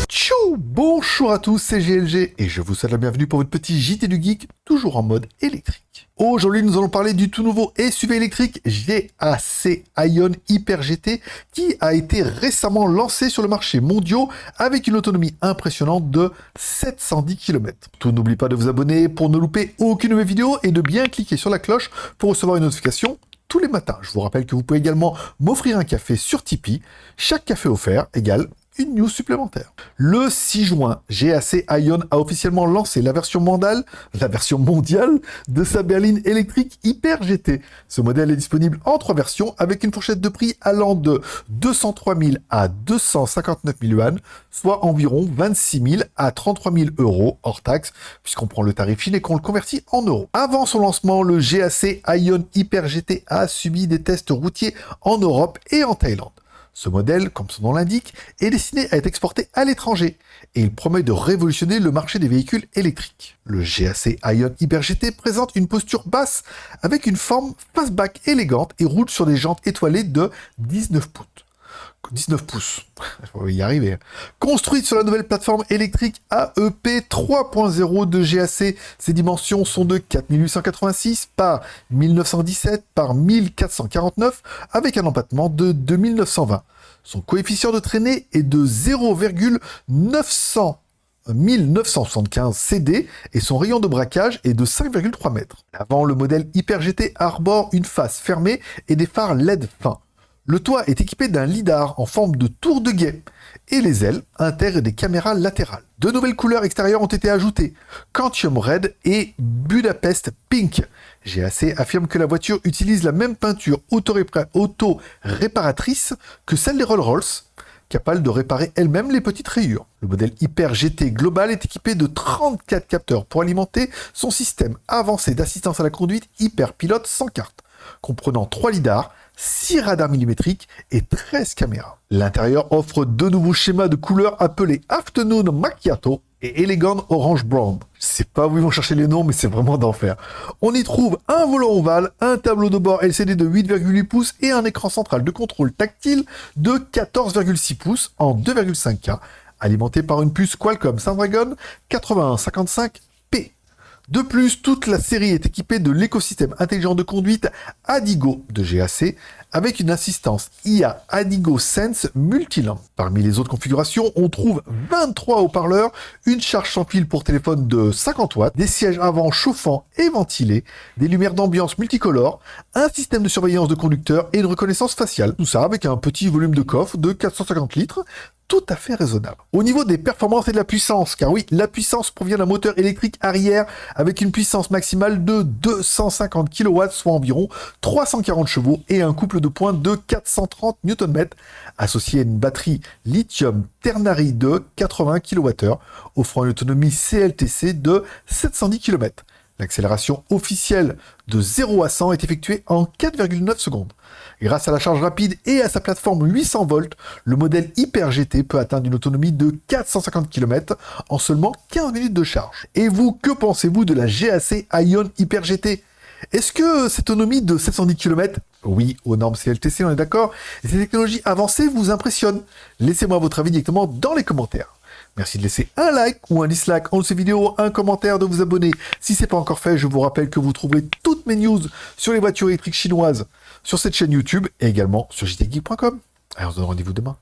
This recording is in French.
Tchou! Bonjour à tous, c'est GLG et je vous souhaite la bienvenue pour votre petit JT du Geek, toujours en mode électrique. Aujourd'hui, nous allons parler du tout nouveau SUV électrique GAC Aion Hyper GT qui a été récemment lancé sur le marché mondial avec une autonomie impressionnante de 710 km. Tout n'oublie pas de vous abonner pour ne louper aucune de mes vidéos et de bien cliquer sur la cloche pour recevoir une notification tous les matins. Je vous rappelle que vous pouvez également m'offrir un café sur Tipeee. Chaque café offert égale une news supplémentaire. Le 6 juin, GAC Aion a officiellement lancé la version mondiale de sa berline électrique Hyper GT. Ce modèle est disponible en 3 versions avec une fourchette de prix allant de 203 000 à 259 000 yuan, soit environ 26 000 à 33 000 euros hors taxe, puisqu'on prend le tarif Chine et qu'on le convertit en euros. Avant son lancement, le GAC Aion Hyper GT a subi des tests routiers en Europe et en Thaïlande. Ce modèle, comme son nom l'indique, est destiné à être exporté à l'étranger et il promet de révolutionner le marché des véhicules électriques. Le GAC Aion Hyper GT présente une posture basse avec une forme fastback élégante et roule sur des jantes étoilées de 19 pouces. 19 pouces, je vais y arriver. Construite sur la nouvelle plateforme électrique AEP 3.0 de GAC, ses dimensions sont de 4886 par 1917 par 1449 avec un empattement de 2920. Son coefficient de traînée est de 1975 CD et son rayon de braquage est de 5,3 mètres. Avant, le modèle Hyper GT arbore une face fermée et des phares LED fins. Le toit est équipé d'un lidar en forme de tour de guet et les ailes intègrent des caméras latérales. De nouvelles couleurs extérieures ont été ajoutées, Quantum Red et Budapest Pink. GAC affirme que la voiture utilise la même peinture auto-réparatrice que celle des Rolls-Royce, capable de réparer elle-même les petites rayures. Le modèle Hyper GT Global est équipé de 34 capteurs pour alimenter son système avancé d'assistance à la conduite Hyper Pilote sans carte, comprenant 3 lidars, 6 radars millimétriques et 13 caméras. L'intérieur offre 2 nouveaux schémas de couleurs appelés Afternoon Macchiato et Elegant Orange Brown. Je sais pas où ils vont chercher les noms, mais c'est vraiment d'enfer. On y trouve un volant ovale, un tableau de bord LCD de 8,8 pouces et un écran central de contrôle tactile de 14,6 pouces en 2,5K, alimenté par une puce Qualcomm Snapdragon 8155P. De plus, toute la série est équipée de l'écosystème intelligent de conduite Adigo de GAC avec une assistance IA Adigo Sense Multilangue. Parmi les autres configurations, on trouve 23 haut-parleurs, une charge sans fil pour téléphone de 50 watts, des sièges avant chauffants et ventilés, des lumières d'ambiance multicolores, un système de surveillance de conducteur et une reconnaissance faciale. Tout ça avec un petit volume de coffre de 450 litres, tout à fait raisonnable. Au niveau des performances et de la puissance, car oui, la puissance provient d'un moteur électrique arrière avec une puissance maximale de 250 kW, soit environ 340 chevaux, et un couple de pointes de 430 Nm, associé à une batterie lithium ternary de 80 kWh, offrant une autonomie CLTC de 710 km. L'accélération officielle de 0 à 100 est effectuée en 4,9 secondes. Grâce à la charge rapide et à sa plateforme 800 volts, le modèle Hyper GT peut atteindre une autonomie de 450 km en seulement 15 minutes de charge. Et vous, que pensez-vous de la GAC Aion Hyper GT ? Est-ce que cette autonomie de 710 km, oui, aux normes CLTC, on est d'accord, et ces technologies avancées vous impressionnent ? Laissez-moi votre avis directement dans les commentaires. Merci de laisser un like ou un dislike en dessous de cette vidéo, un commentaire, de vous abonner. Si ce n'est pas encore fait, je vous rappelle que vous trouverez toutes mes news sur les voitures électriques chinoises sur cette chaîne YouTube et également sur jtgeek.com. Allez, on se donne rendez-vous demain.